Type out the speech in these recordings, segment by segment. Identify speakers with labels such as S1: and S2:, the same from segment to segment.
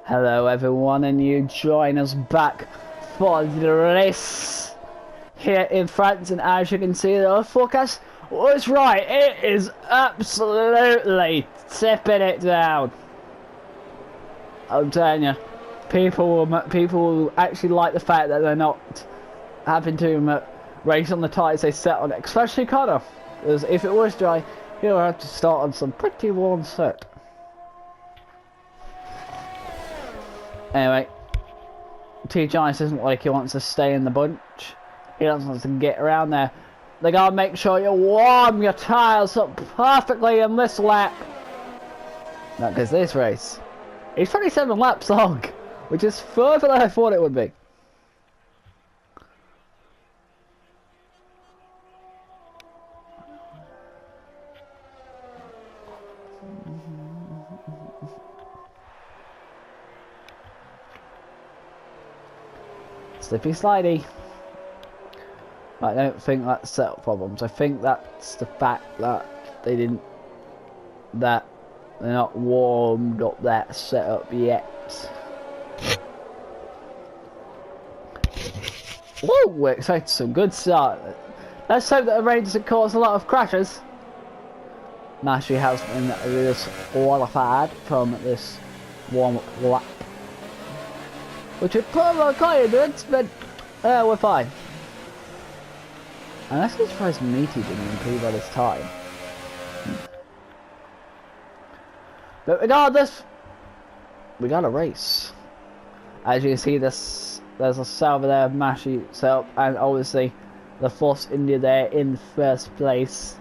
S1: Hello everyone, and you join us back for the race here in France, and as you can see the forecast was right, it is absolutely tipping it down. I'm telling you, people will actually like the fact that they're not having to race on the tyres they set on it, especially Connor, because if it was dry, he'll have to start on some pretty warm soot. Anyway, T-Giants isn't like he wants to stay in the bunch. He doesn't want to get around there. They gotta make sure you warm your tyres up perfectly in this lap. Not because this race is 27 laps long, which is further than I thought it would be. Slippy slidey. I don't think that's setup problems. I think that's the fact that they're not warmed up that setup yet. Whoa, we're expecting some good start. Let's hope that the rain doesn't cause a lot of crashes. Mashi has been disqualified from this warm-up lap, which would probably confidence, but we're fine. And that's surprised Meaty didn't improve at his time. But regardless, we got a race. As you can see, there's a Salva there, Mashi set up, and obviously the Force India there in first place.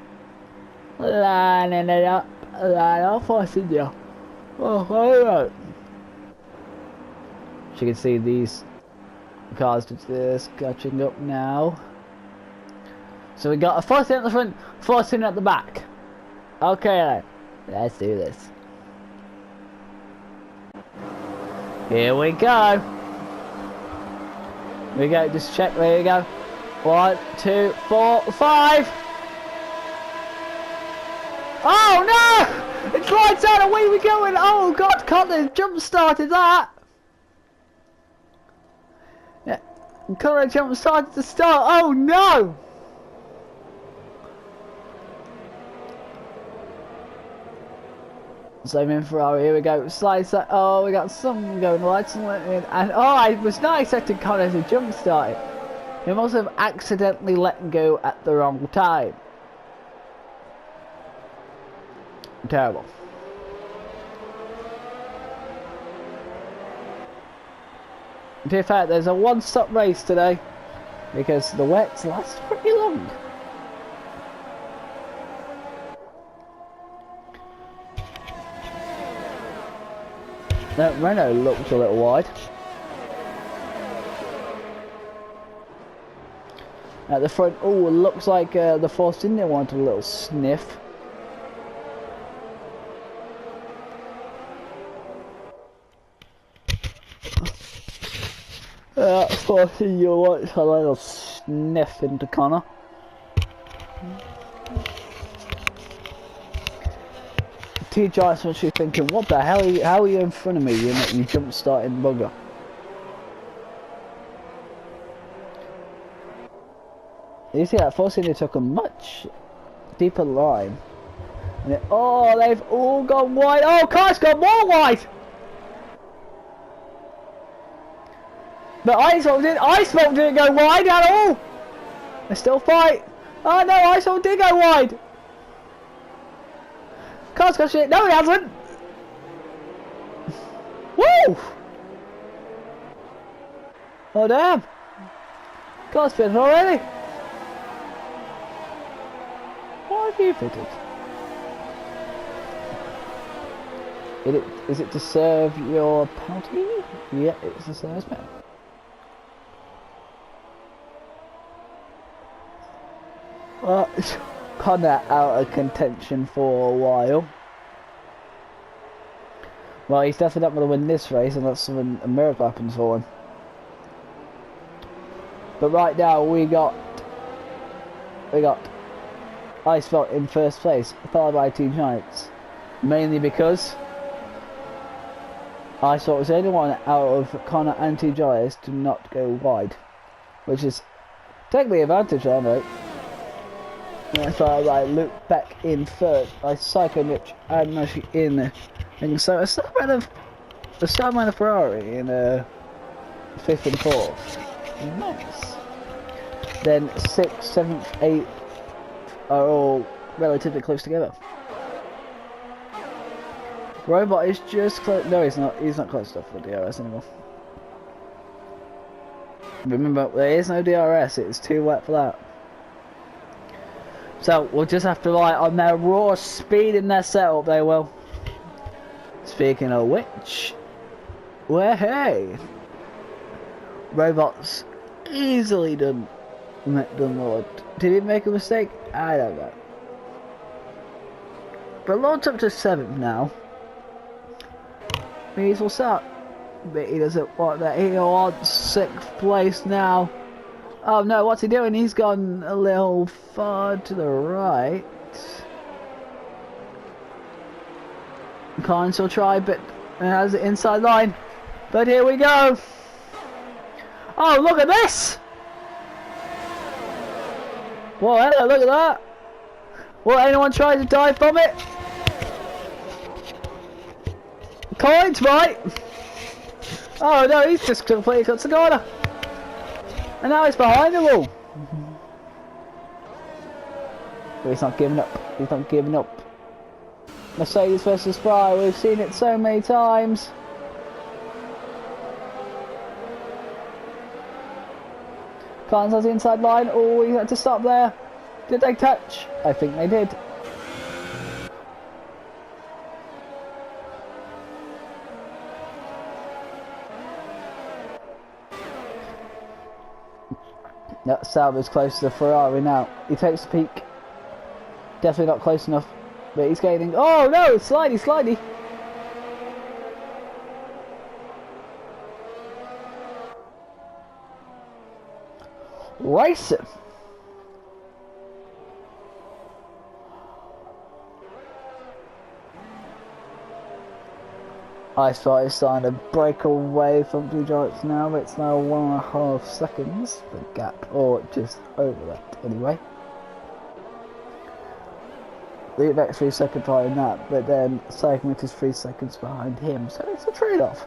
S1: Lining it up, line up Force India. Oh, alright. As you can see, these cars just catching up now. So we got a 14 at the front, 14 at the back. Okay then, let's do this. Here we go. Just check, there you go. 1, 2, 4, 5. Oh no! It's lights out, away we going! Oh god, Connor jump started that! Yeah, Connor jump started to start, oh no! Same in Ferrari, here we go, slide, oh we got something going right, and oh, I was not expecting Connor to jump start it. He must have accidentally let go at the wrong time. Terrible. To be fair, there's a one-stop race today because the wets last pretty long. That Renault looks a little wide. At the front, oh, it looks like the Force India wanted a little sniff. Force India wants a little sniff into Connor. T-Giants must be thinking, what the hell, how are you in front of me, you jump starting bugger? You see that Force India took a much deeper line. And oh, they've all gone wide. Oh, car's gone more wide! But Iceholt didn't go wide at all! They still fight! Oh no, Iceholt did go wide! Car's got shit. No, he hasn't. Woo! Oh damn! Car's finished already. What have you fitted? Is it to serve your penalty? Yeah, it's a service penalty. Well, Connor out of contention for a while. Well, he's definitely not going to win this race unless a miracle happens for him. But right now we got Iceholt in first place, followed by T-Giants, mainly because I thought it was the only one out of Connor and TGIS to not go wide, which is technically advantage there, mate. And so I look back in third. I Psycho Mitch and Nashi in. And so a Starman of Ferrari in fifth and fourth. Nice. Then sixth, seventh, eighth are all relatively close together. Robot is just close. No, he's not. He's not close enough for DRS anymore. Remember, there is no DRS. It's too wet for that. So we'll just have to rely on their raw speed in their setup. They will. Speaking of which, well, hey, Robot's easily done Lord. Did he make a mistake? I don't know. But Lord's up to 7th now. He's all set. But he doesn't want that. He wants 6th place now. Oh no, what's he doing? He's gone a little far to the right. Can't still try, but it has the inside line. But here we go. Oh, look at this! Whoa, hello, look at that! Will anyone try to dive from it? Coins, right? Oh no, he's just completely cut the corner. And now he's behind the wall. But he's not giving up. He's not giving up. Mercedes versus Ferrari, we've seen it so many times. Carnes has the inside line. Oh, he had to stop there. Did they touch? I think they did. That Sauber's close to the Ferrari now. He takes the peak. Definitely not close enough. But he's gaining. Oh no! Slidey, slidey! Racing! I thought it's starting to break away from Blue Giants now, but it's now 1.5 seconds, the gap, or just over that anyway. Leadback's 3 seconds behind that, but then Segment is 3 seconds behind him, so it's a trade-off.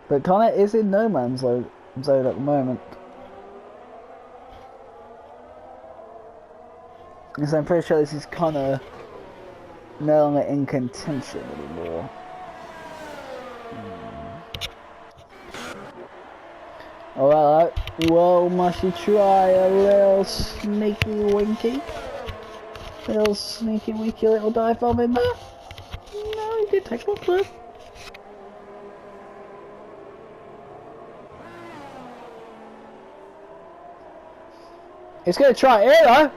S1: But Connor is in no man's zone at the moment. Because I'm pretty sure this is Connor no longer in contention anymore. Oh hello. Whoa, must you try a little sneaky winky? Little sneaky winky little dive bomb in there? No, he did take one through. He's gonna try it here though.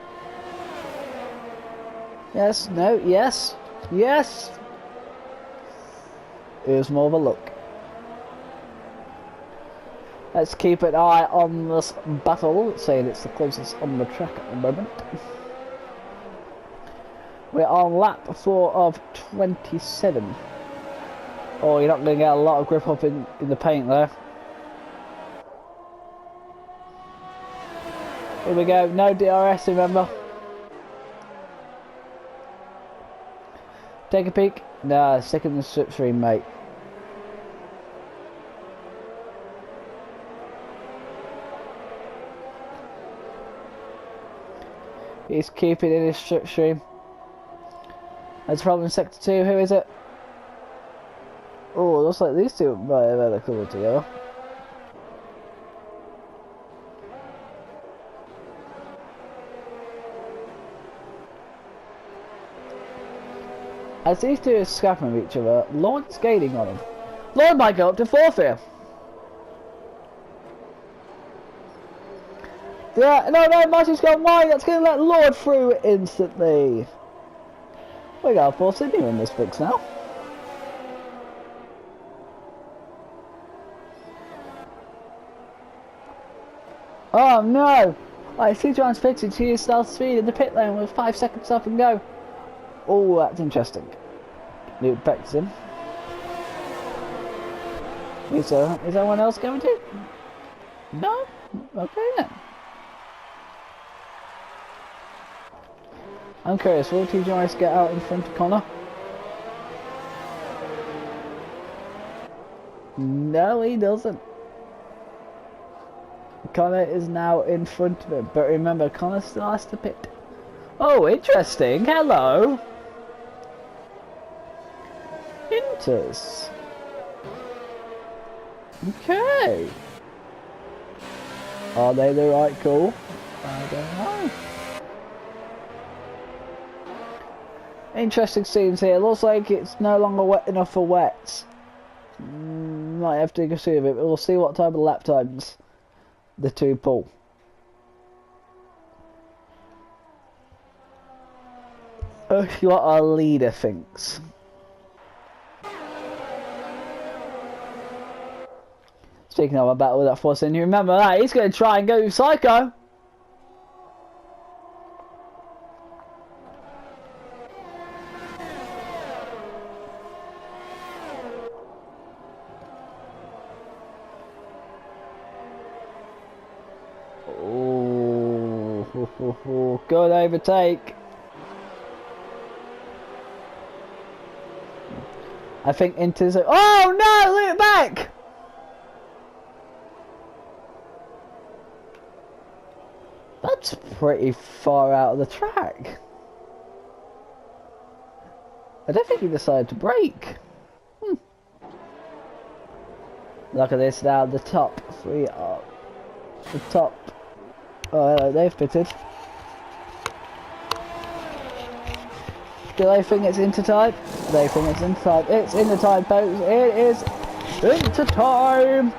S1: Yes, no, yes, yes. It was more of a look. Let's keep an eye on this battle, saying it's the closest on the track at the moment. We're on lap 4 of 27. Oh, you're not going to get a lot of grip up in the paint there. Here we go, no DRS, remember. Take a peek. Nah, second the slipstream, mate. He's keeping in his slipstream. There's a problem in sector 2. Who is it? Oh, looks like these two might have had a couple together. As these two are scrapping with each other, Lord's gaining on him. Lord might go up to 4th here. Yeah, no, Martin's gone wide. That's going to let Lord through instantly. We got a Force Sydney in this fix now. Oh no! I see John's pitching to use stealth speed in the pit lane with 5 seconds up and go. Oh, that's interesting. Luke Beckton. Is anyone else going to? No? Okay then. I'm curious, will TJ Rice get out in front of Connor? No, he doesn't. Connor is now in front of him, but remember, Connor still has to pit. Oh, interesting. Hello. Inters. Okay. Are they the right call? I don't know. Interesting scenes here. Looks like it's no longer wet enough for wets. Might have to go see of it, but we'll see what type of lap times the two pull. See what our leader thinks. Speaking of a battle with that force, and you remember that he's going to try and go psycho. Oh, good overtake. I think Inter's. Oh no! Look back. That's pretty far out of the track. I don't think he decided to brake. Look at this now. The top three are the top. Oh, they've pitted. Do they think it's into time? They think it's into time. It's in the time, folks. It is into time.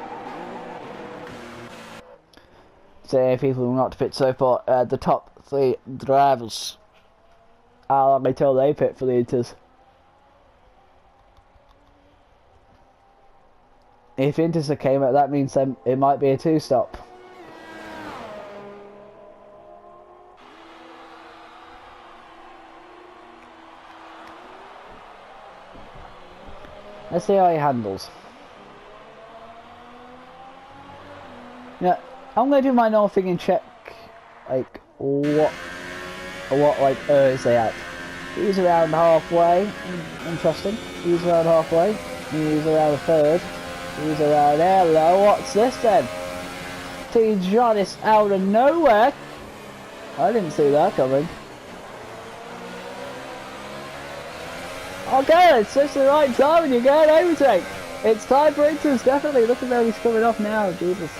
S1: So people will not pit so far. The top three drivers. How long until they pit for the Inters? If Inters came out, that means it might be a two-stop. Let's see how he handles. Yeah, I'm gonna do my normal thing and check, like, what like errors they have. He's around halfway. Interesting. He's around halfway. He's around a third. He's around. Hello, what's this then? T. Johnnis out of nowhere. I didn't see that coming. Okay, it's just the right time and you get an overtake. It's time for Inters, definitely. Look at how he's coming off now, Jesus.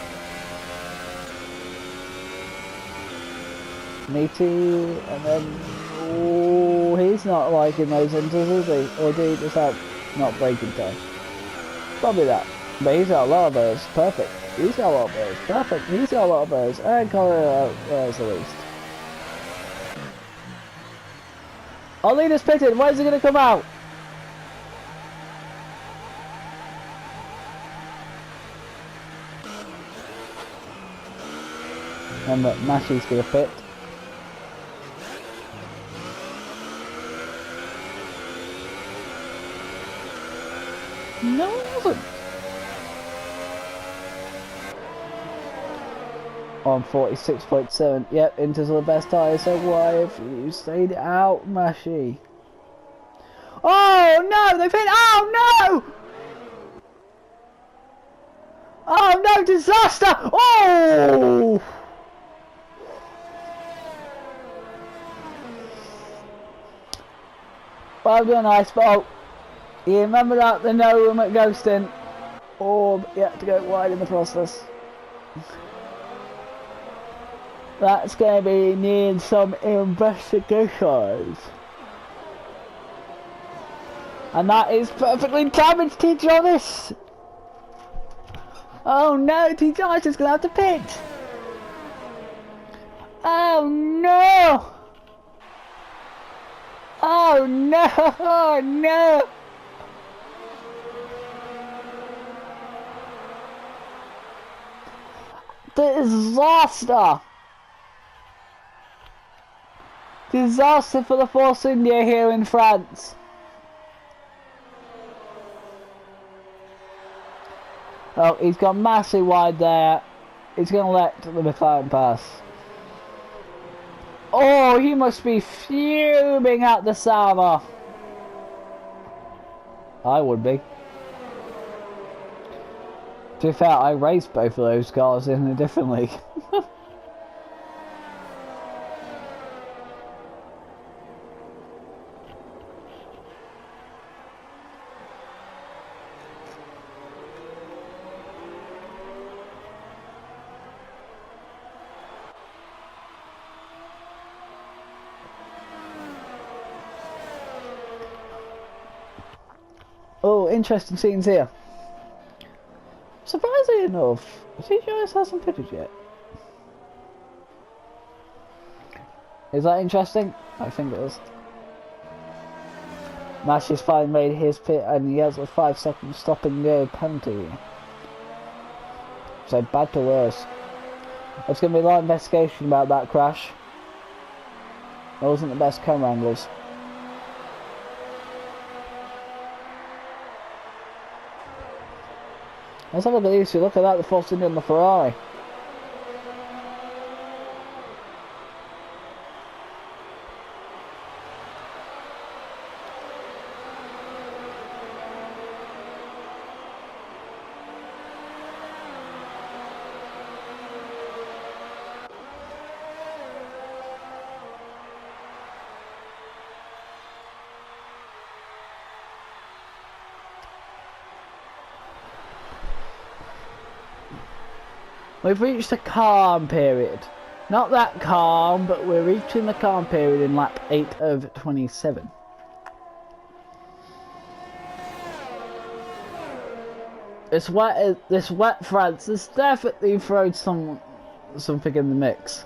S1: Meaty, and then... Oh, he's not liking those Inters, is he? Or did he just have not braking time? Probably that. But he's got a lot of those. Perfect. He's got a lot of those. Perfect. He's got a lot of those. And Connor is the least. Our leader's pitted. Where's he going to come out? Remember, Mashy's going to pit. No, it wasn't. On 46.7. Yep, Inters are the best tyres, so why have you stayed out, Mashy? Oh no, they've hit. Oh no! Oh no, disaster! Oh! Well done, Iceball. You remember that the no room at Ghosting? Or you had to go wide in the process. That's going to be needing some investigations. And that is perfectly damaged, T. Jonas. Oh no, T. Jonas is going to have to pit. Oh no. Oh no, oh no. Disaster. Disaster for the Force India here in France. Oh, he's gone massively wide there. He's going to let the McLaren pass. Oh, he must be fuming at the Sauber. I would be. To be fair, I raced both of those cars in a different league. Oh, interesting scenes here. Surprisingly enough, CGS hasn't pitted yet. Is that interesting? I think it is. Mash's finally made his pit and he has a 5-second stop and go penalty. So bad to worse. There's going to be a lot of investigation about that crash. It wasn't the best camera angles. Let's have a look at these two. Look at that, the Force India and the Ferrari. We've reached a calm period. Not that calm, but we're reaching the calm period in lap 8 of 27. This wet France has definitely thrown something in the mix.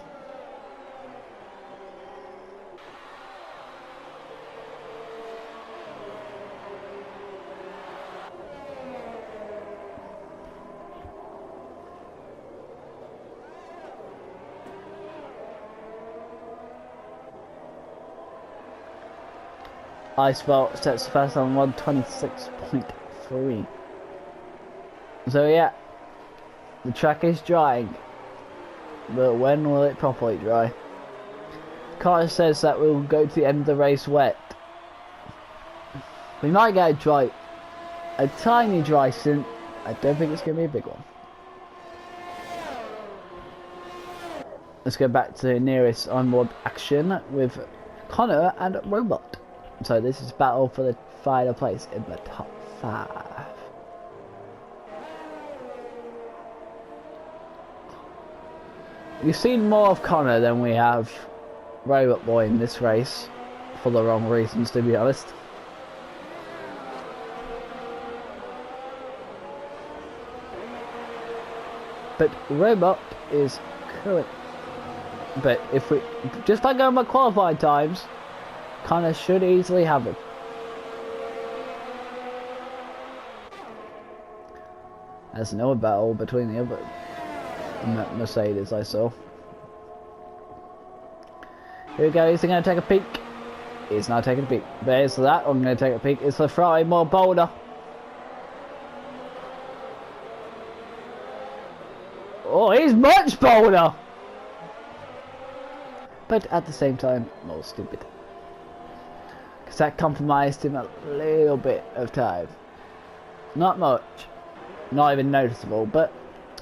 S1: Icebelt sets the fast on 126.3. So yeah, the track is drying, but when will it properly dry? Carter says that we'll go to the end of the race wet. We might get a tiny dry stint. I don't think it's going to be a big one. Let's go back to the nearest onboard action with Connor and Robot. So this is battle for the final place in the top 5. We've seen more of Connor than we have Robot Boy in this race, for the wrong reasons to be honest. But Robot is current. But if we just by going by qualifying times, Connor should easily have it. There's another battle between the other Mercedes I saw. Here we go, is he going to take a peek? He's not taking a peek. There's that, I'm going to take a peek. It's the Ferrari more bolder. Oh, he's much bolder! But at the same time, more stupid. Because that compromised him a little bit of time. Not much. Not even noticeable, but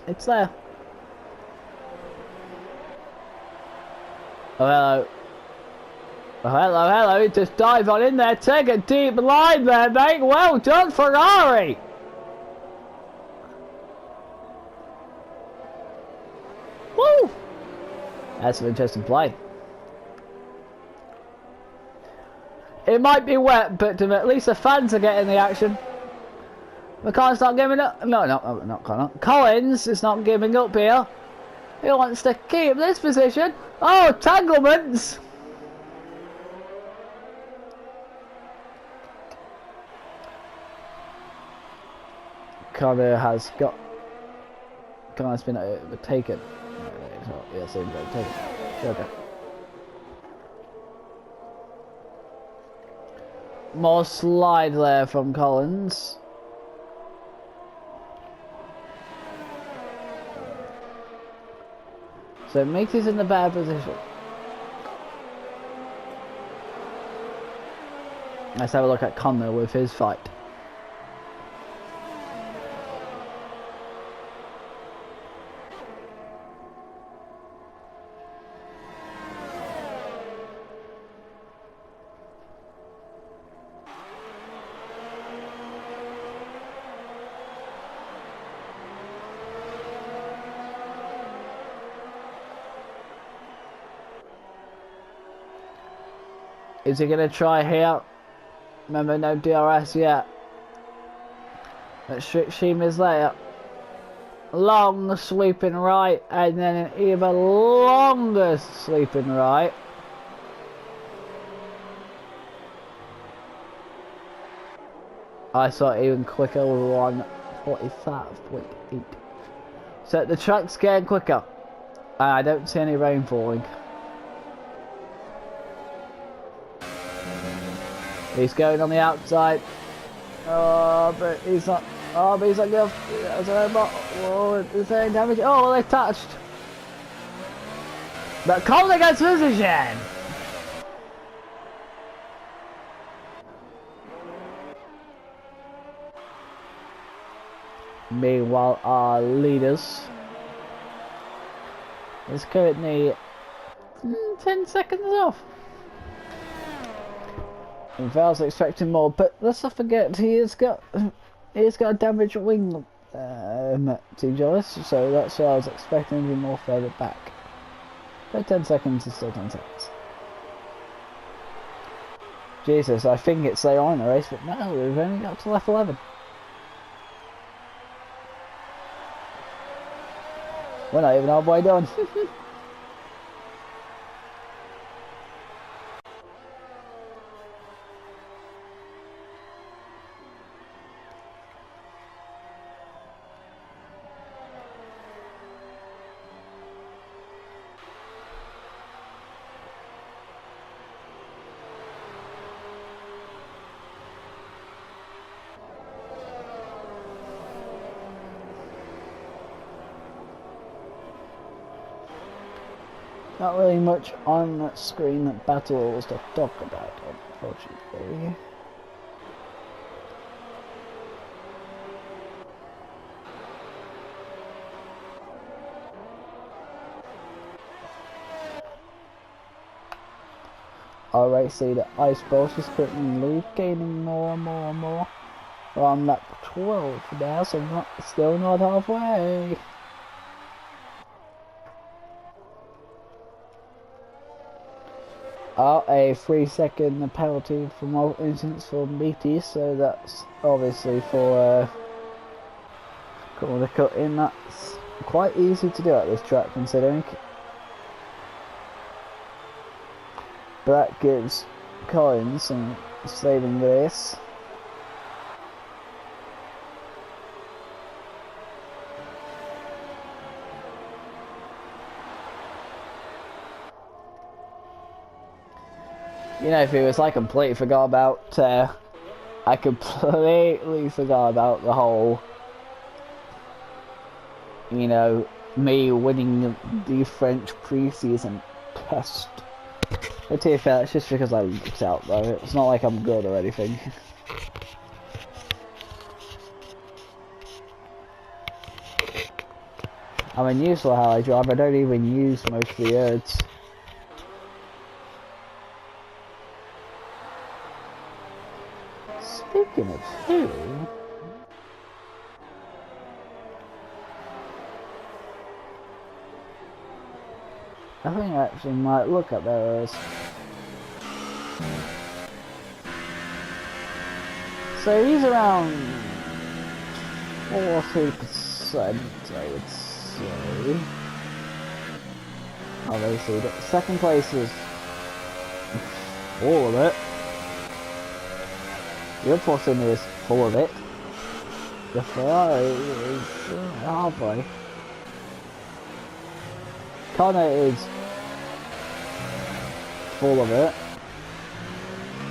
S1: it's there. Oh, hello. Oh, hello, hello. Just dive on in there. Take a deep line there, mate. Well done, Ferrari. Woo! That's an interesting play. It might be wet, but at least the fans are getting the action. McConnell's not giving up. No, not Connor. Collins is not giving up here. He wants to keep this position. Oh, entanglements! Connor's been overtaken. Yes, overtaken. Okay. More slide there from Collins. So it makes us in the better position. Let's have a look at Connor with his fight. Is he gonna try here? Remember, no DRS yet. Let's Shim is there. Long sweeping right, and then an even longer sweeping right. I saw it even quicker with 1:45.8. So the track's getting quicker. And I don't see any rain falling. He's going on the outside. Oh, but he's not. Oh, but he's not good. Oh, is there any damage? Oh, well, they touched. But Connor gets position. Meanwhile, our leaders is currently 10 seconds off. And Val's expecting more, but let's not forget he's got a damaged wing, to Joyce, so that's why I was expecting him to be more further back. But 10 seconds is still 10 seconds. Jesus, I think it's later on in the race, but no, we've only got to lap 11. We're not even halfway done. Not really much on that screen that battles to talk about, unfortunately. Our race leader Ice Bolt is currently in the lead, gaining more and more and more. We're on lap 12 now, so still not halfway. A 3-second penalty from all incidents for BT, so that's obviously for corner cut in. That's quite easy to do at this track, considering. But that gives Collins some saving grace. You know, if it was, I completely forgot about, the whole, you know, me winning the French pre-season test. But to be fair, it's just because I looked out though, it's not like I'm good or anything. I'm unusual how I drive, I don't even use most of the words. Speaking of who, I think I actually might look at those. So he's around 40%, I would say. Obviously, the second place is all of it. The Fortune is full of it. The Ferrari is halfway. Connor is full of it.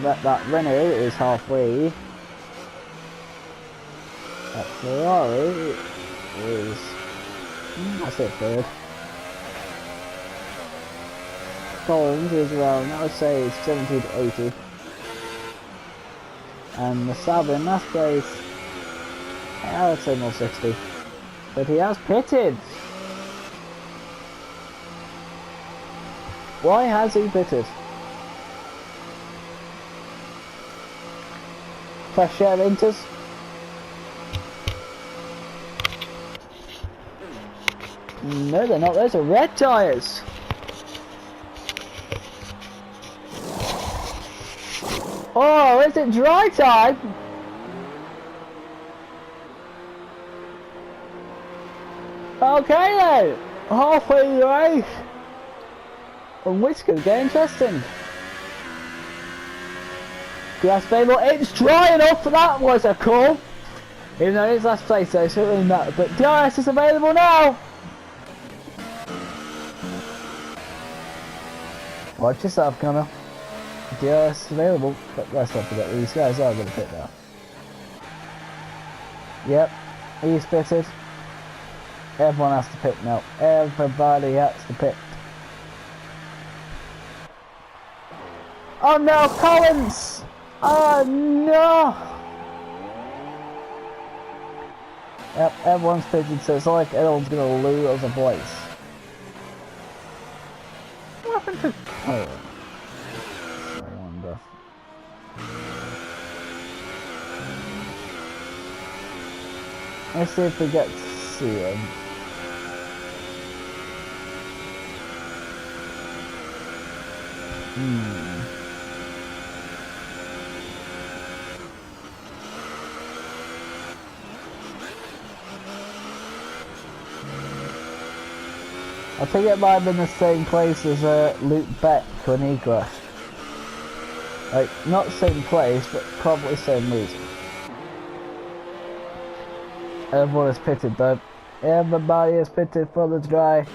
S1: that Renault is halfway. That Ferrari is, I say third. Collins is around, I would say 70 to 80. And the Sauber in last place, I would say more 60. But he has pitted. Why has he pitted? Fresh air Inters. No, they're not. Those are red tyres. Oh, is it dry time? Okay then, halfway through the race. And Whiskers get interesting. Grass Fable, it's dry enough, that was a call. Even though it's last place though, so it doesn't matter. But DRS is available now. Watch yourself, Connor. DRS is available, but let's not forget these guys are going to pit now. Yep, he's pitted. Everyone has to pit now. Everybody has to pit. Oh no, Collins! Oh no! Yep, everyone's pitted, so it's like everyone's going to lose a place. What happened to Collins? I wonder. Let's see if we get to see him. I think it might have been the same place as Luke Beck when he crashed. Like, not same place, but probably same reason. Everyone is pitted though. Everybody is pitted for the dry.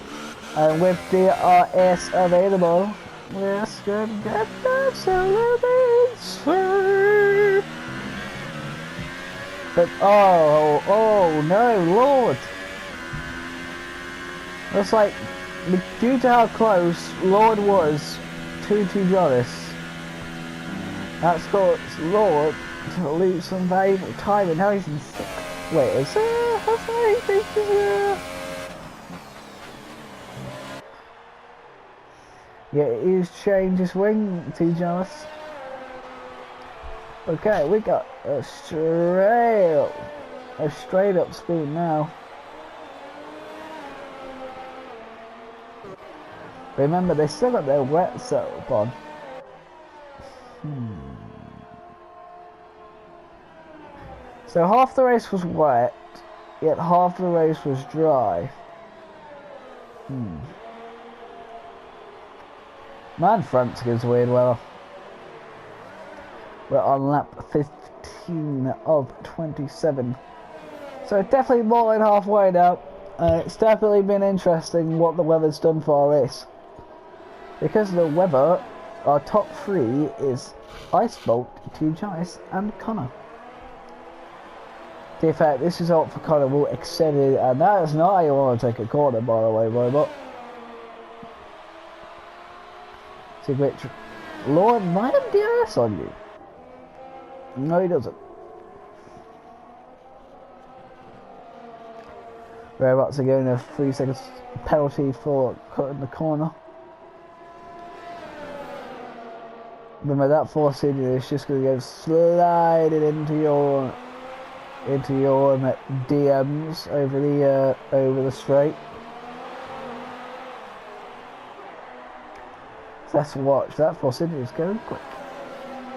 S1: And with DRS available, we're going to get absolutely sweet. But oh no, Lord! Looks like, due to how close Lord was to Jonas, that's caused Lord to lose some valuable time, and now he's in sixth. Wait, is there? Yeah, he's changed his wing to Jonas. Okay, we got a straight up speed now. Remember, they still got their wet setup on. So half the race was wet, yet half the race was dry. Man, France gives weird weather. We're on lap 15 of 27. So definitely more than halfway now. It's definitely been interesting what the weather's done for our race. Because of the weather, our top three is Icebolt, Team Jonas, and Connor. In fact, this result for Connor will extend it, and that is not how you want to take a corner, by the way, robot. See, which Lord might have DRS on you. No, he doesn't. Robots are getting a 3 seconds penalty for cutting the corner. Remember that force in is just going to go sliding into your DMs over the straight. Let's watch that force in is going quick.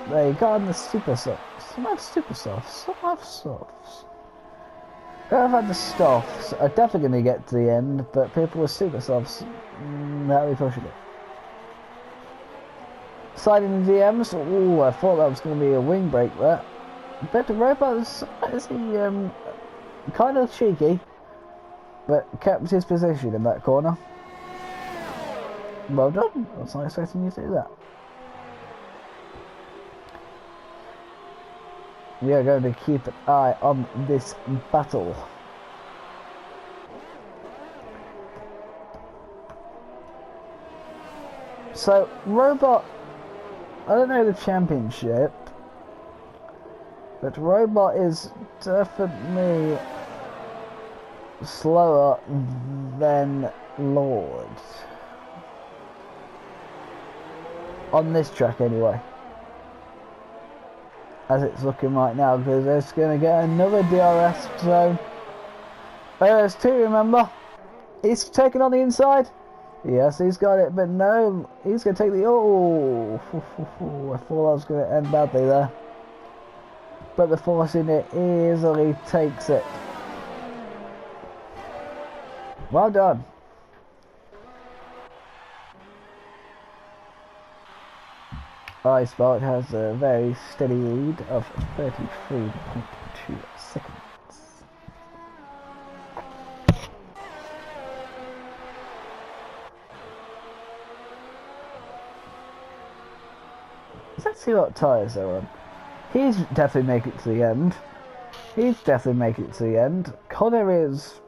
S1: There you go on the super softs. Some have super softs, some have softs. I've had the softs are definitely going to get to the end, but people with super softs, that'll be pushing it. Sliding the DMs, ooh, I thought that was going to be a wing break there. But the robot is kind of cheeky, but kept his position in that corner. Well done, I was not expecting you to do that. We are going to keep an eye on this battle. So, Robot, I don't know the championship, but Robot is definitely slower than Lord. On this track anyway. As it's looking right now, because it's going to get another DRS zone. There's two, remember? He's taking on the inside. Yes, he's got it, but no, he's going to take the... Oh, I thought I was going to end badly there. But the Force in it easily takes it. Well done. iSpark has a very steady lead of 33.2 seconds. Let's see what tyres are on. He's definitely make it to the end. He's definitely make it to the end. Connor is...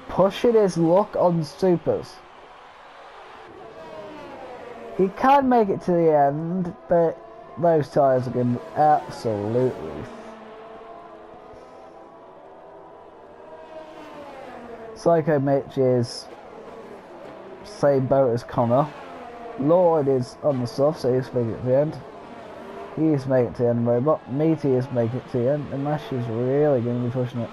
S1: pushing his luck on supers. He can make it to the end, but those tyres are going to be absolutely... Psycho Mitch is same boat as Connor. Lord is on the soft, so he's making it to the end. He's making it to the end, Robot. Meaty is making it to the end, and Mash is really going to be pushing it.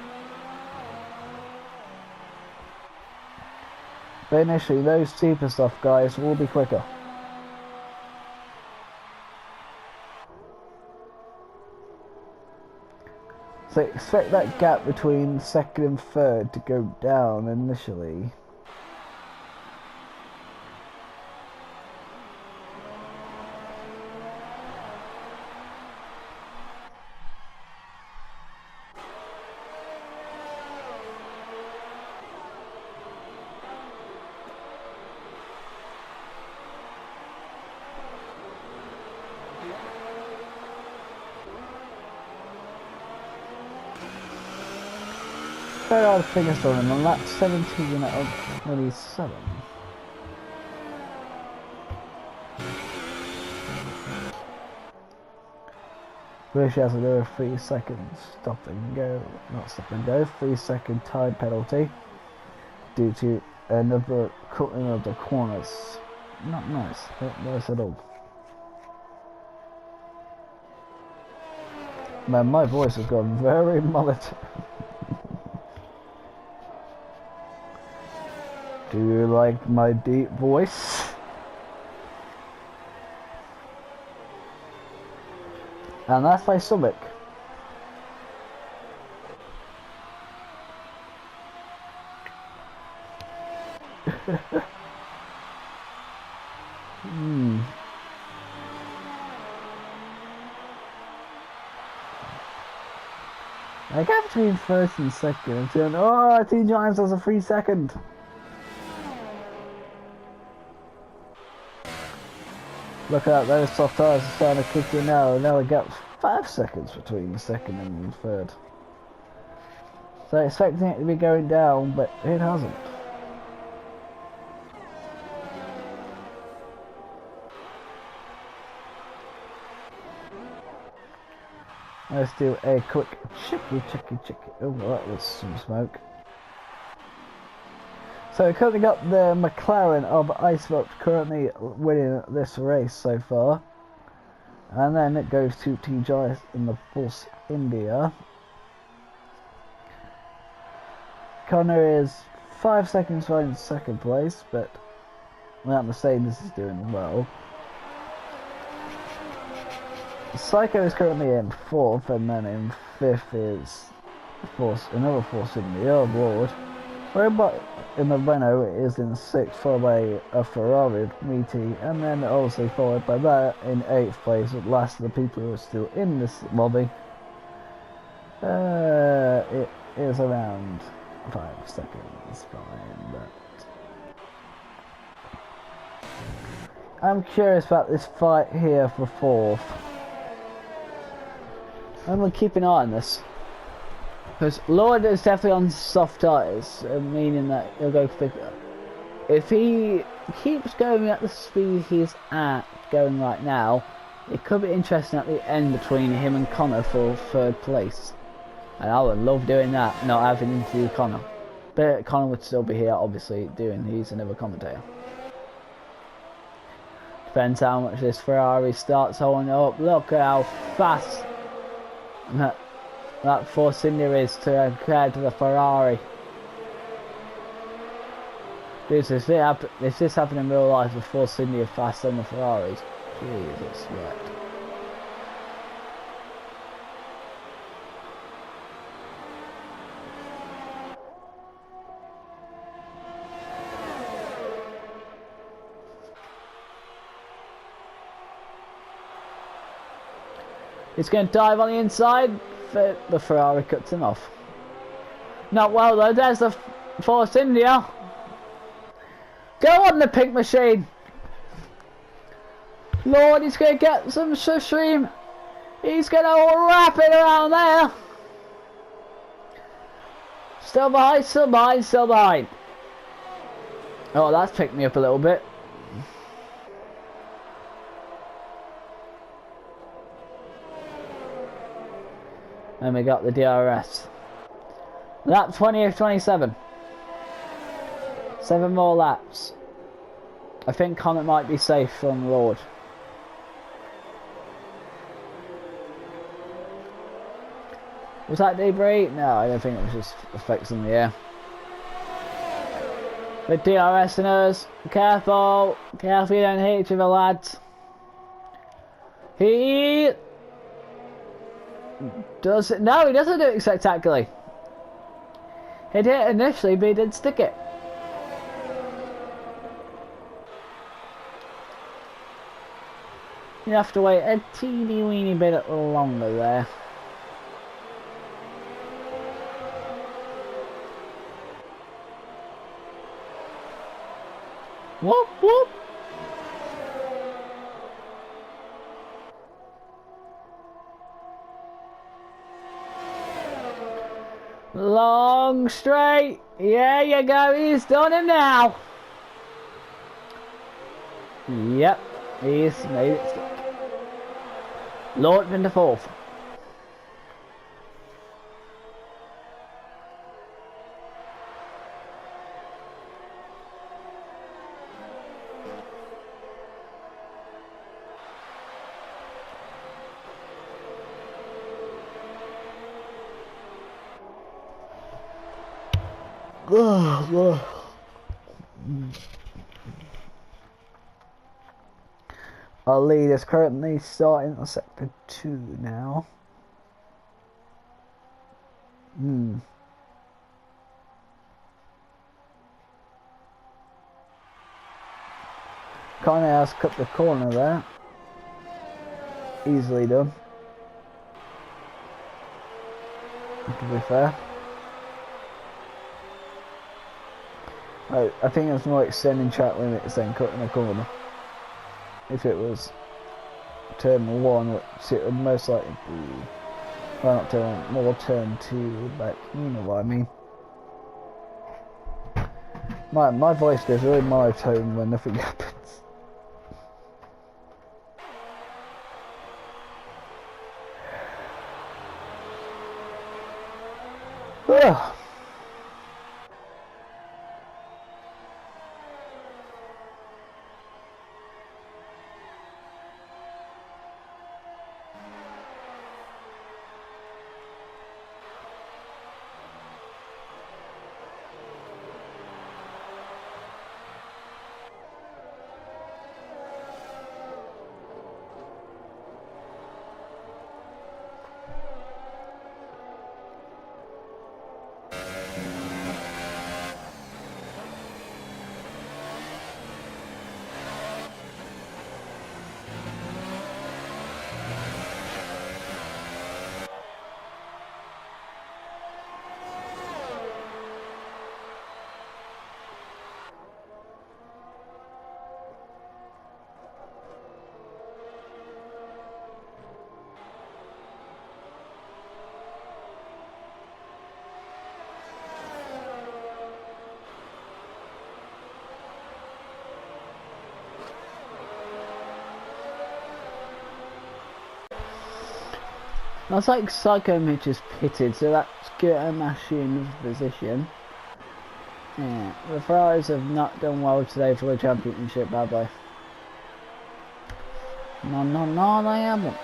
S1: But initially, those super stuff guys will be quicker. So expect that gap between second and third to go down initially. Very hard figures on him on lap 17 out of 27. Bush has another 3 seconds stop and go, not stop and go, 3 second time penalty due to another cutting of the corners. Not nice, not nice at all. Man, my voice has gone very mullet. Do you like my deep voice? And that's my stomach. I got between first and second and then, oh, Team Giants has a 3 second. Look out, those soft tires are starting to kick in now. Now we got 5 seconds between second and third. So expecting it to be going down, but it hasn't. Let's do a quick checky. Oh, that was some smoke. So we currently got the McLaren of iSpark currently winning this race so far. And then it goes to Team Giants in the Force India. Connor is 5 seconds behind second place, but without Mercedes is doing well. Psycho is currently in 4th, and then in 5th is another Force India, oh lord. Robot in the Renault is in 6th, followed by a Ferrari, Meaty, and then obviously followed by that in 8th place, at last of the people who are still in this lobby. It is around 5 seconds behind that. I'm curious about this fight here for fourth. I'm gonna keep an eye on this. Because Lord is definitely on soft tires, meaning that he'll go quicker. If he keeps going at the speed he's at, going right now, it could be interesting at the end between him and Connor for third place. And I would love doing that, not having to do Connor. But Connor would still be here, obviously, he's another commentator. Depends how much this Ferrari starts holding up. Look how fast that Force India is compared to the Ferrari. If this happened in real life, the Force India faster than the Ferraris. Jesus, sweat. He's going to dive on the inside, but the Ferrari cuts him off. Not well though, there's the Force India. Go on the pink machine. Lord, he's going to get some stream. He's going to wrap it around there. Still behind, still behind, still behind. Oh, that's picked me up a little bit. And we got the DRS. Lap 20 of 27. 7 more laps. I think Comet might be safe from Lord. Was that debris? No, I don't think it was just effects in the air. With DRS and us. Careful. Careful you don't hit each other, lads. He does it. No, he doesn't do it spectacularly. He did it initially, but he didn't stick it. You have to wait a teeny weeny bit longer there. Whoop whoop. Long straight. There you go. He's done it now. Yep. He's made it stick. Lord in the fourth. Our lead is currently starting on sector 2 now. Connor has cut the corner there. Easily done. To be fair. I think it's more extending track limits than cutting a corner. If it was turn 1, which it would most likely be. Well, not turn, more turn 2, but you know what I mean. My voice goes really monotone when nothing happens. Ugh. That's like Psycho Mitch is pitted, so that's good at machine position. Yeah, the Ferraris have not done well today for the championship, have they? No, they haven't.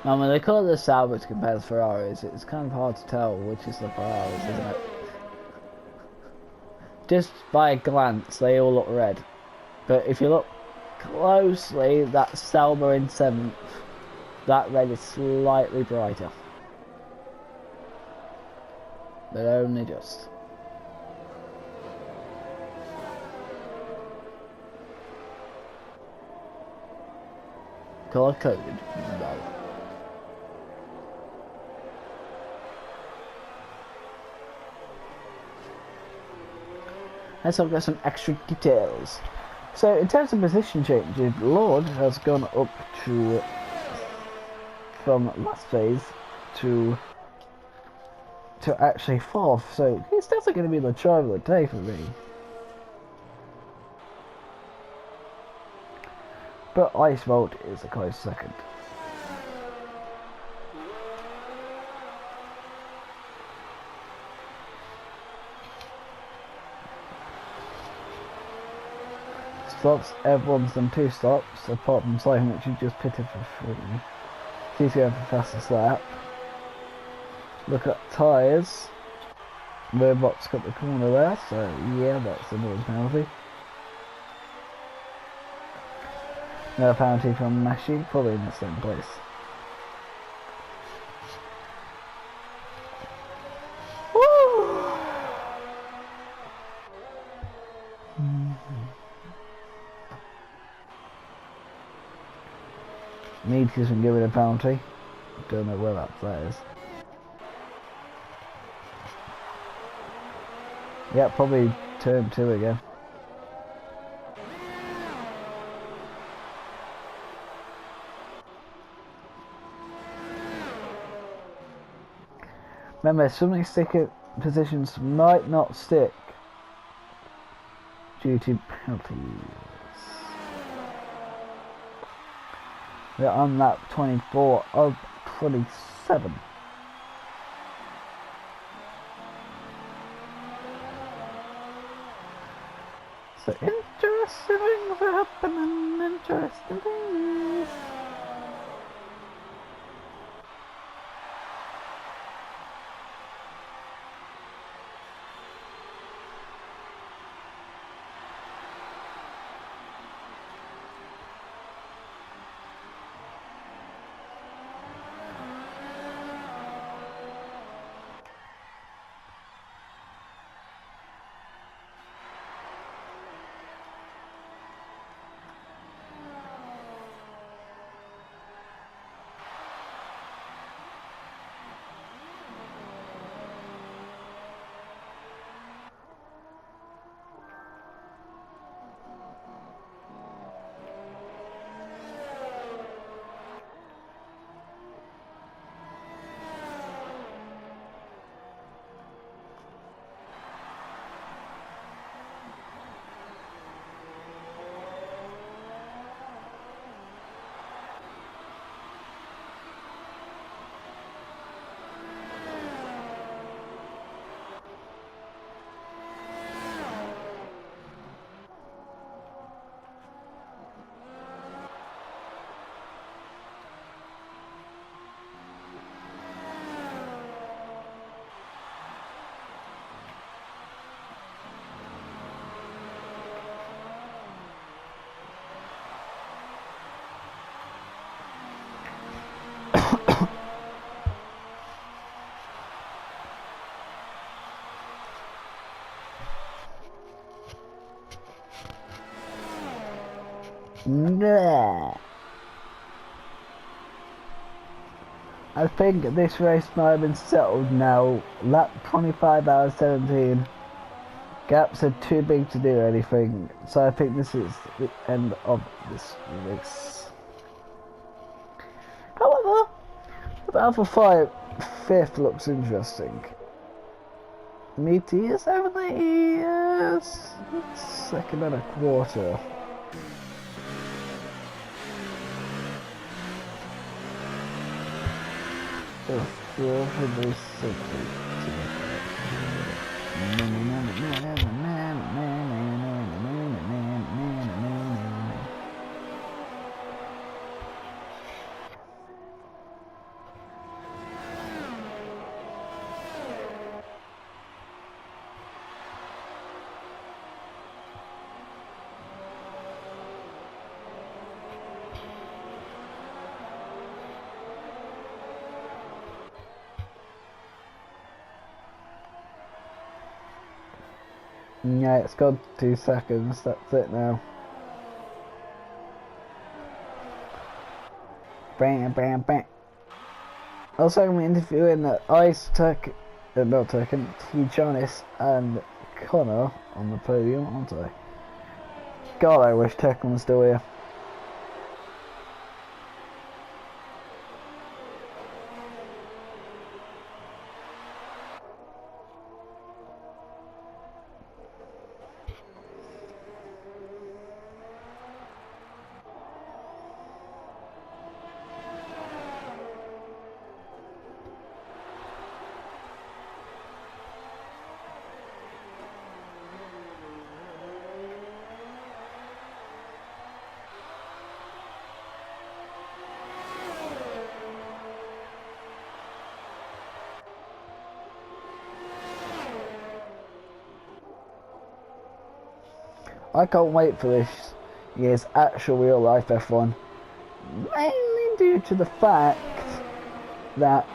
S1: Now, when they call it the Saubers compared to Ferraris, it's kind of hard to tell which is the Ferraris, isn't it? Just by a glance, they all look red. But if you look closely, that Sauber in 7th, that red is slightly brighter. But only just. Color coded. No. Let's look at some extra details. So in terms of position changes, Lord has gone up to from last phase to actually 4th, so he's definitely going to be the driver of the day for me. But Ice Volt is a close second. Stops, everyone's done 2 stops, apart from Simon, which he just pitted for 3. He's going for fastest lap. Look at tyres. Robots got the corner there, so yeah, that's a noise penalty. No penalty from Mashi, probably in the same place. Woo! Need to give it a penalty. Don't know where that is. Yeah, probably turn 2 again. Remember, some of these sticker positions might not stick due to penalties. We're on lap 24 of 27. So interesting things are happening, interesting things. Bleh. I think this race might have been settled now. Lap 25 out of 17. Gaps are too big to do anything, so I think this is the end of this race. However, the Alpha 5 5th looks interesting. Meaty is over the ears. Second and a quarter. Yeah, it's got 2 seconds, that's it now. Bam, bam, bam. Also, I'm interviewing Ice Tech, not Tekken, T-Jonas and Connor on the podium, aren't I? God, I wish Tekken was still here. I can't wait for this year's actual real life F1, mainly due to the fact that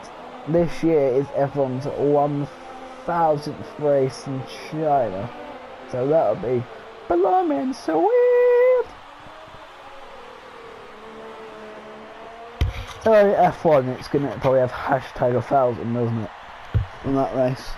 S1: this year is F1's 1000th race in China, so that'll be blooming sweet. So F1, it's gonna probably have hashtag 1000, doesn't it, in that race.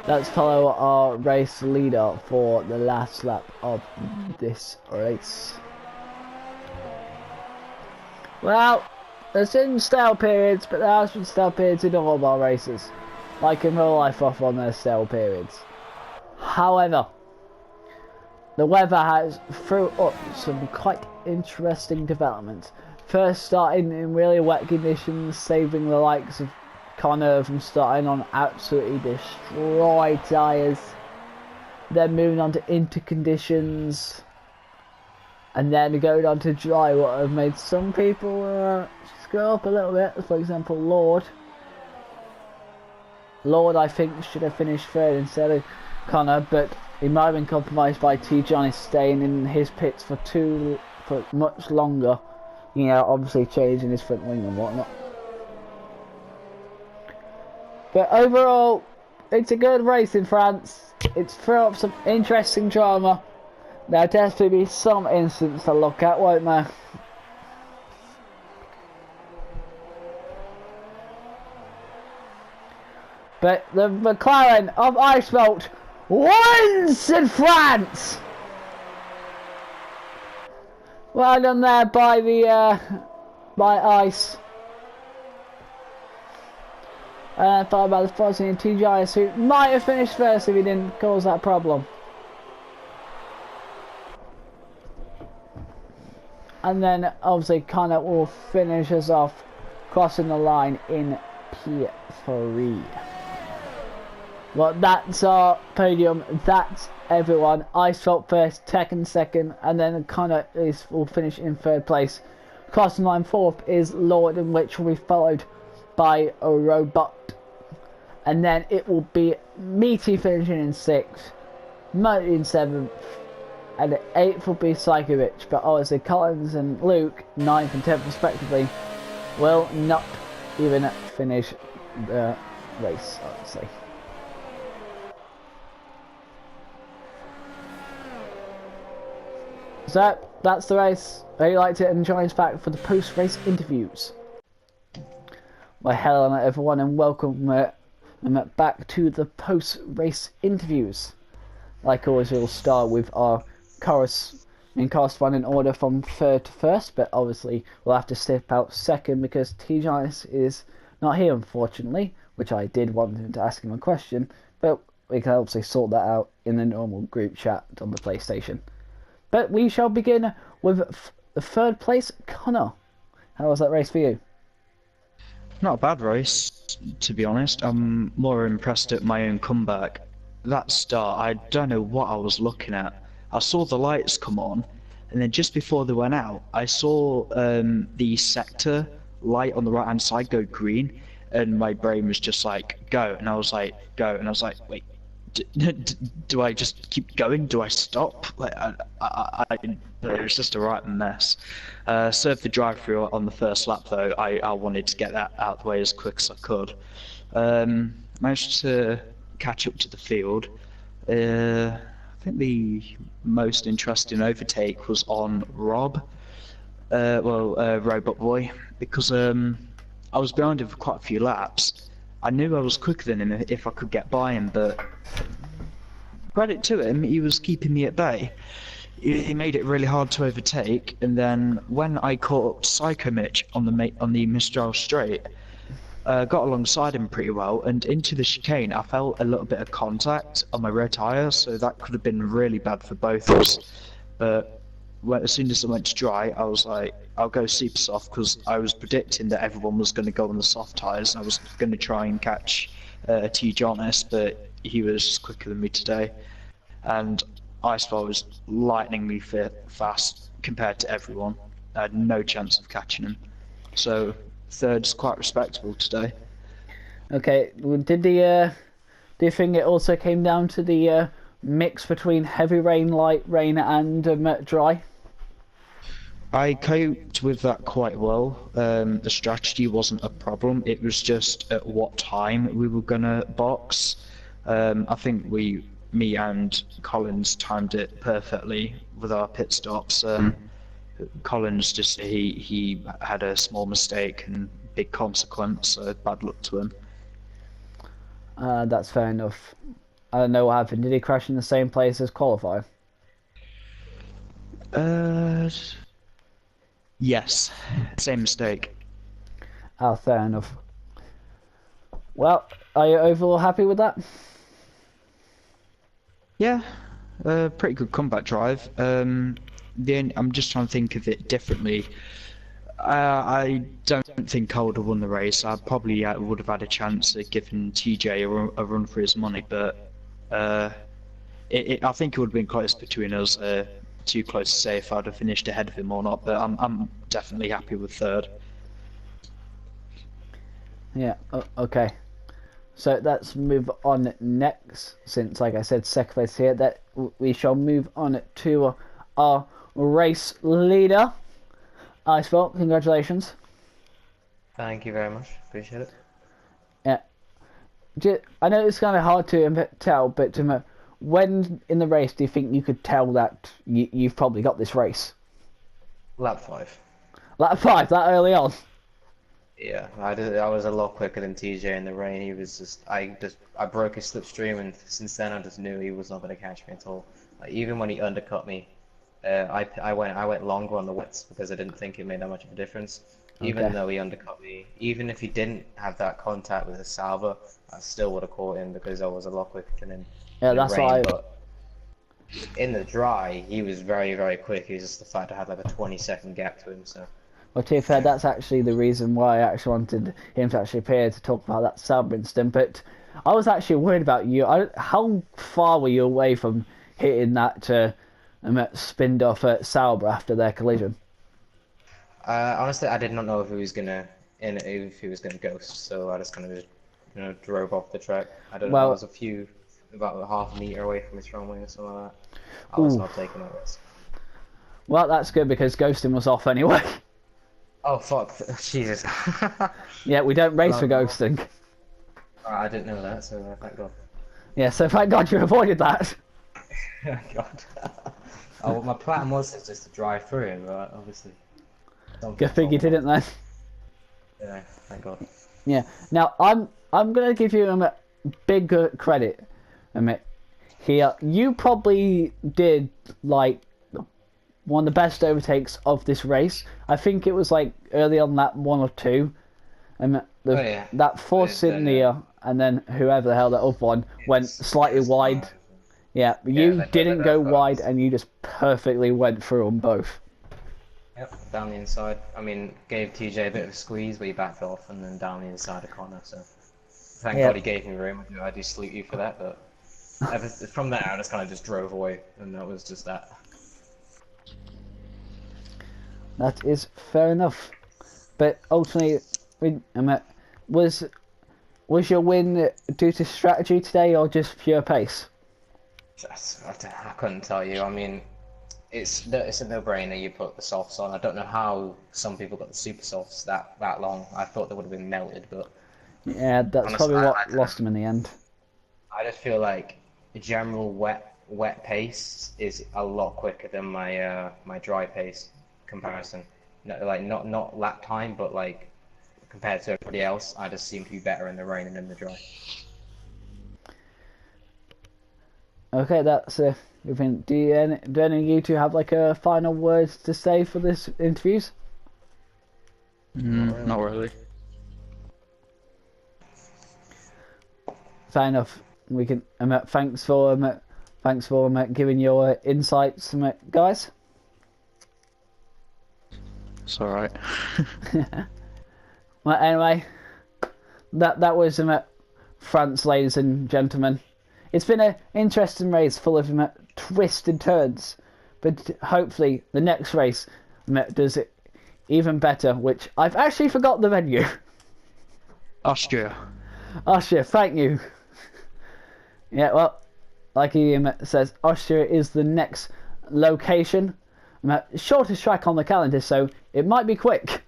S1: Let's follow our race leader for the last lap of this race. Well, there's been stale periods, but there has been stale periods in all of our races. Like in real life off on their stale periods. However, the weather has threw up some quite interesting developments. First starting in really wet conditions, saving the likes of Connor from starting on absolutely destroyed tyres, then moving on to inter conditions, and then going on to dry, what have made some people screw up a little bit. For example, Lord I think should have finished third instead of Connor, but he might have been compromised by T-Johnny staying in his pits for much longer, you know, obviously changing his front wing and whatnot. But overall, it's a good race in France. It's thrown up some interesting drama. There'll definitely be some incidents to look at, won't there? But the McLaren of Icebolt wins in France! Well done there by Ice. Followed by the Fozzy and TGIS, who might have finished first if he didn't cause that problem. And then obviously Connor will finish us off crossing the line in P3. Well, that's our podium. That's everyone. Icebolt first, Tekken second, and then Connor will finish in third place. Crossing line fourth is Lord, in which will be followed by a Robot. And then it will be Meaty finishing in 6th, Murray in 7th, and the 8th will be Psychovich. But obviously Collins and Luke, 9th and 10th respectively, will not even finish the race, I would say. So, that's the race. I hope you liked it and join us back for the post-race interviews. Well, hello everyone and welcome back to the post-race interviews. like always, we'll start with our corresponding order from third to first, but obviously we'll have to step out second because T-Giants is not here, unfortunately, which I did want him to ask him a question, but we can obviously sort that out in the normal group chat on the PlayStation. But we shall begin with the third place, Connor. How was that race for you?
S2: Not a bad race, to be honest. I'm more impressed at my own comeback. That start, I don't know what I was looking at. I saw the lights come on, and then just before they went out, I saw the sector light on the right-hand side go green, and my brain was just like, go. And I was like, go. And I was like, wait, do I just keep going? Do I stop? Like, it was just a right mess. Served the drive-through on the first lap though. I wanted to get that out of the way as quick as I could. Managed to catch up to the field. I think the most interesting overtake was on Rob, Robot Boy, because I was behind him for quite a few laps. I knew I was quicker than him if I could get by him, but credit to him, he was keeping me at bay. He made it really hard to overtake, and then when I caught up to Psycho Mitch on the Mistral straight, got alongside him pretty well, and into the chicane I felt a little bit of contact on my rear tyre, so that could have been really bad for both of us. But as soon as I went to dry, I was like, I'll go super soft, because I was predicting that everyone was going to go on the soft tyres, and I was going to try and catch T-Jonas, but he was just quicker than me today. And Icefall was lightningly fast compared to everyone. I had no chance of catching him. So third's quite respectable today.
S1: Okay, do you think it also came down to the mix between heavy rain, light rain, and dry?
S2: I coped with that quite well. The strategy wasn't a problem. It was just at what time we were gonna box. I think me and Collins timed it perfectly with our pit stops. Collins just he had a small mistake and big consequence, so bad luck to him.
S1: That's fair enough. I don't know what happened. Did he crash in the same place as qualify?
S2: Yes, same mistake.
S1: Oh, fair enough. Well, are you overall happy with that?
S2: Yeah, pretty good comeback drive. I'm just trying to think of it differently. I don't think I would have won the race. I probably would have had a chance at giving TJ a run for his money, but I think it would have been close between us. Too close to say if I'd have finished ahead of him or not, but I'm definitely happy with third.
S1: Yeah, okay. So let's move on next, since, like I said, second place here, that we shall move on to our race leader. Icefall, congratulations.
S3: Thank you very much. Appreciate it.
S1: Yeah. I know it's kind of hard to tell, but when in the race do you think you could tell that you've probably got this race?
S3: Lap 5.
S1: Lap 5, that early on?
S3: Yeah, I was a lot quicker than TJ in the rain. He was just I broke his slipstream, and since then I just knew he was not going to catch me at all. Like, even when he undercut me, I went longer on the wets because I didn't think it made that much of a difference. Even though he undercut me, even if he didn't have that contact with the salver, I still would have caught him because I was a lot quicker than him.
S1: Yeah, that's why.
S3: But in the dry, he was very, very quick. It was just the fact I had like a 20-second gap to him. So.
S1: Well, to be fair, that's actually the reason why I actually wanted him to actually appear to talk about that salver incident. But I was actually worried about you. How far were you away from hitting that spinned off Sauber after their collision?
S3: Honestly, I did not know if he was gonna ghost, so I just kind of drove off the track. I don't know. I was about a half a meter away from his front wing or something like that. I was not taking that risk.
S1: Well, that's good because ghosting was off anyway.
S3: Oh fuck! Jesus.
S1: Yeah, we don't race for ghosting.
S3: I didn't know that, so thank God.
S1: Yeah, so thank God you avoided that.
S3: God. Oh, my plan was just to drive through him, but obviously.
S1: Good thing you didn't then.
S3: Yeah, thank God.
S1: Yeah. Now I'm gonna give you big credit. here. You probably did like one of the best overtakes of this race. I think it was like early on that 1 or 2, and that forced in there, and then whoever the hell that other one went slightly wide. Yeah, you didn't go wide, and you just perfectly went through them both.
S3: Yep, down the inside. I mean, gave TJ a bit of a squeeze, but he backed off, and then down the inside of Connor. So thank God he gave me room. I do salute you for that, but from there I just kind of just drove away, and that was just that.
S1: That is fair enough, but ultimately, was your win due to strategy today, or just pure pace?
S3: I couldn't tell you. I mean, it's a no-brainer. You put the softs on. I don't know how some people got the super softs that long. I thought they would have been melted, but
S1: yeah, that's
S3: honestly,
S1: probably what lost them in the end.
S3: I just feel like the general wet pace is a lot quicker than my my dry pace comparison. No, like not lap time, but like compared to everybody else, I just seem to be better in the rain and in the dry.
S1: Okay, that's everything. Do any of you two have like a final words to say for this interviews?
S2: Not really.
S1: Fair enough. We can. Thanks for giving your insights, guys.
S2: It's alright.
S1: Well, anyway, that was France, ladies and gentlemen. It's been an interesting race full of twists and turns, but hopefully the next race does it even better, which I've actually forgot the venue.
S2: Austria.
S1: Austria, thank you. Yeah, well, like he says, Austria is the next location. Shortest track on the calendar, so it might be quick.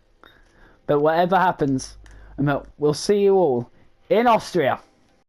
S1: But whatever happens, we'll see you all in Austria.